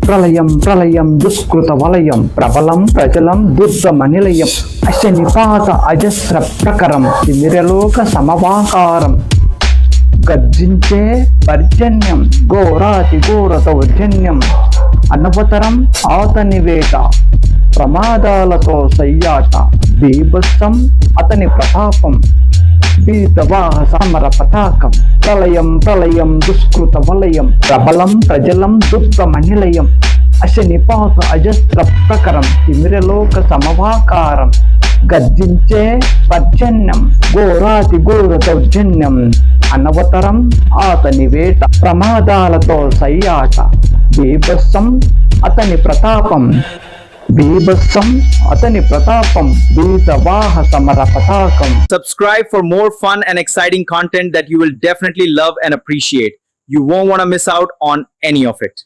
ప్రళయం ప్రళయం దుష్కృత వలయం ప్రబలం ప్రజలం దుర్గమనిలయం అశనిపాత అజస్ర ప్రకరం తిమిరలోక సమవాకారం గర్జించే పర్జన్యం ఘోరాతి ఘోర దౌర్జన్యం అనవతరం ఆతని వేట ప్రమాదాలతో సయ్యాట బీభత్సం అతని ప్రతాపం బీతవాహ సమర పతాకం ప్రళయం ప్రళయం దుష్కృత వలయం ప్రబలం ప్రజలం దుర్గమనిలయం అశనిపాత అజస్ర ప్రకరం తిమిరలోక సమవాకారం గర్జించే పర్జన్యం ఘోరాతి ఘోర దౌర్జన్యం అనవతరం అతని వేట ప్రమాదాలతో సయ్యాట బీభత్సం అతని ప్రతాపం బీతవాహ సమర పతాకం. Subscribe for more fun and exciting content that you will definitely love and appreciate. You won't want to miss out on any of it.